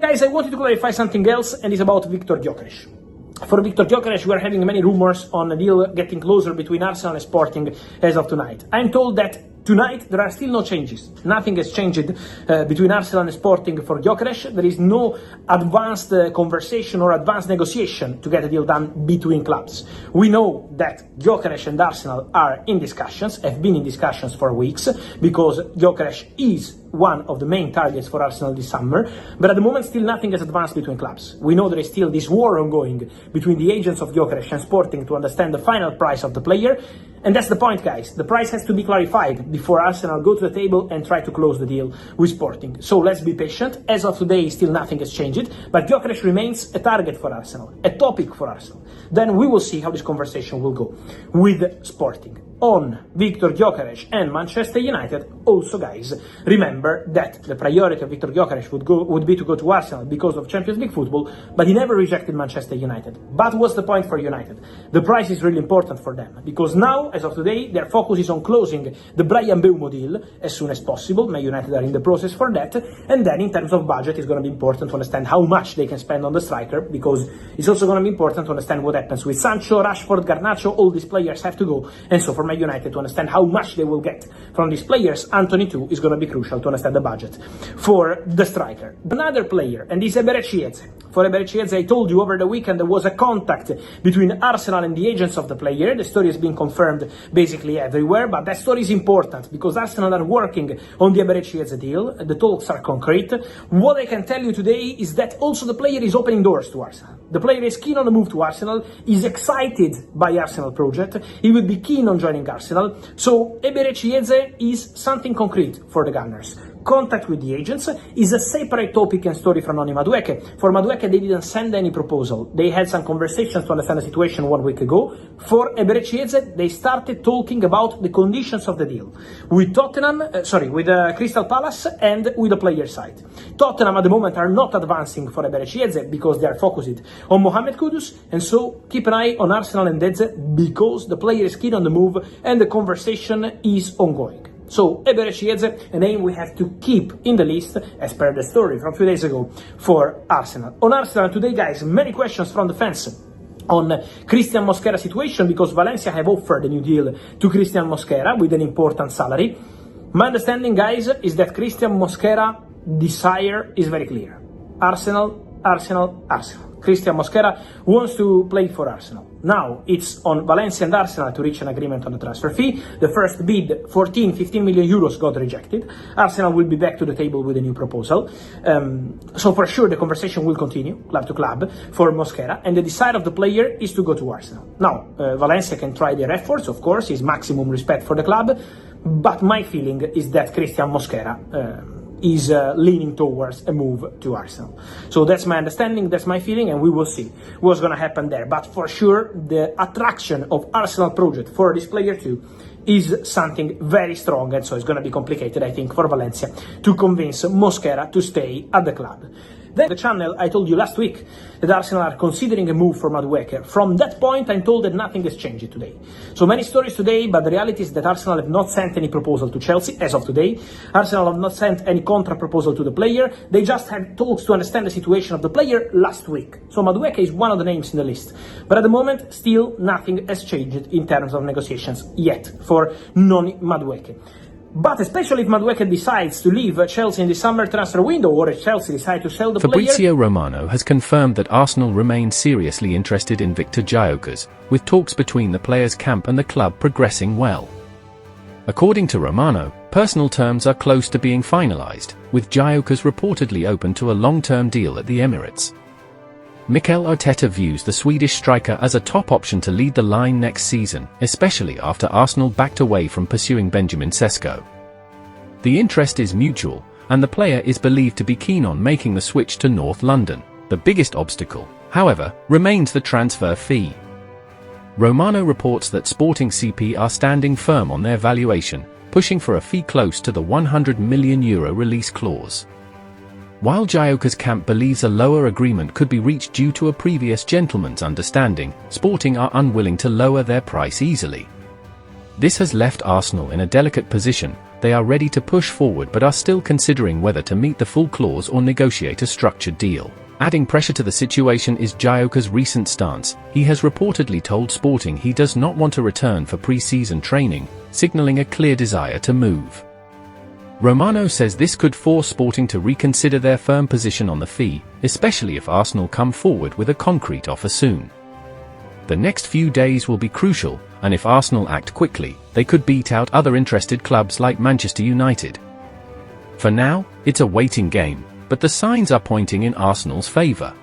guys, I wanted to clarify something else, and it's about Gyökeres. For Gyökeres, we are having many rumors on a deal getting closer between Arsenal and Sporting as of tonight. I'm told that tonight there are still no changes. Nothing has changed between Arsenal and Sporting for Gyökeres. There is no advanced conversation or advanced negotiation to get a deal done between clubs. We know that Gyökeres and Arsenal are in discussions, have been in discussions for weeks, because Gyökeres is one of the main targets for Arsenal this summer, but at the moment still nothing has advanced between clubs. We know there is still this war ongoing between the agents of Gyökeres and Sporting to understand the final price of the player, and that's the point, guys. The price has to be clarified before Arsenal go to the table and try to close the deal with Sporting. So let's be patient. As of today, still nothing has changed, but Gyökeres remains a target for Arsenal, a topic for Arsenal. Then we will see how this conversation will go with Sporting. On Viktor Gyökeres and Manchester United, also, guys, remember that the priority of Viktor Gyökeres would be to go to Arsenal because of Champions League football, but he never rejected Manchester United. But what's the point for United? The price is really important for them, because now, as of today, their focus is on closing the Brian Mbeumo deal as soon as possible. Man United are in the process for that, and then in terms of budget, it's going to be important to understand how much they can spend on the striker, because it's also going to be important to understand what happens with Sancho, Rashford, Garnacho. All these players have to go, and so for Man United to understand how much they will get from these players, Anthony too is going to be crucial to understand the budget for the striker. Another player, and this is Eze. For Eze, I told you over the weekend there was a contact between Arsenal and the agents of the player. The story has been confirmed basically everywhere, but that story is important because Arsenal are working on the Eze deal. The talks are concrete. What I can tell you today is that also the player is opening doors to Arsenal. The player is keen on the move to Arsenal, is excited by Arsenal project, he would be keen on joining Arsenal. So Eze is something concrete for the Gunners. Contact with the agents is a separate topic and story from Noni Madueke. For Madueke, they didn't send any proposal. They had some conversations to understand the situation 1 week ago. For Eze, they started talking about the conditions of the deal with with Crystal Palace and with the player side. Tottenham at the moment are not advancing for Eze because they are focused on Mohamed Kudus, and so keep an eye on Arsenal and Eze because the player is keen on the move and the conversation is ongoing. So, Eze, a name we have to keep in the list, as per the story from a few days ago, for Arsenal. On Arsenal today, guys, many questions from the fans on Christian Mosquera situation, because Valencia have offered a new deal to Christian Mosquera with an important salary. My understanding, guys, is that Christian Mosquera desire is very clear. Arsenal, Arsenal, Arsenal. Christian Mosquera wants to play for Arsenal. Now it's on Valencia and Arsenal to reach an agreement on the transfer fee. The first bid, 15 million euros, got rejected. Arsenal will be back to the table with a new proposal. So for sure the conversation will continue, club to club, for Mosquera, and the desire of the player is to go to Arsenal. Now, Valencia can try their efforts, of course, is maximum respect for the club, but my feeling is that Christian Mosquera is leaning towards a move to Arsenal. So that's my understanding, that's my feeling, and we will see what's going to happen there. But for sure, the attraction of Arsenal project for this player too is something very strong, and so it's going to be complicated, I think, for Valencia to convince Mosquera to stay at the club. Then the channel, I told you last week that Arsenal are considering a move for Madueke. From that point, I'm told that nothing has changed today. So many stories today, but the reality is that Arsenal have not sent any proposal to Chelsea as of today. Arsenal have not sent any contract proposal to the player. They just had talks to understand the situation of the player last week. So Madueke is one of the names in the list. But at the moment, still nothing has changed in terms of negotiations yet for Noni Madueke. But especially if Madueke decides to leave Chelsea in the summer transfer window, or if Chelsea decide to sell the Fabrizio Romano has confirmed that Arsenal remain seriously interested in Viktor Gyökeres, with talks between the players' camp and the club progressing well. According to Romano, personal terms are close to being finalized, with Gyökeres reportedly open to a long-term deal at the Emirates. Mikel Arteta views the Swedish striker as a top option to lead the line next season, especially after Arsenal backed away from pursuing Benjamin Sesko. The interest is mutual, and the player is believed to be keen on making the switch to North London. The biggest obstacle, however, remains the transfer fee. Romano reports that Sporting CP are standing firm on their valuation, pushing for a fee close to the €100 million release clause. While Gyökeres' camp believes a lower agreement could be reached due to a previous gentleman's understanding, Sporting are unwilling to lower their price easily. This has left Arsenal in a delicate position, they are ready to push forward but are still considering whether to meet the full clause or negotiate a structured deal. Adding pressure to the situation is Gyökeres' recent stance. He has reportedly told Sporting he does not want to return for pre-season training, signaling a clear desire to move. Romano says this could force Sporting to reconsider their firm position on the fee, especially if Arsenal come forward with a concrete offer soon. The next few days will be crucial, and if Arsenal act quickly, they could beat out other interested clubs like Manchester United. For now, it's a waiting game, but the signs are pointing in Arsenal's favour.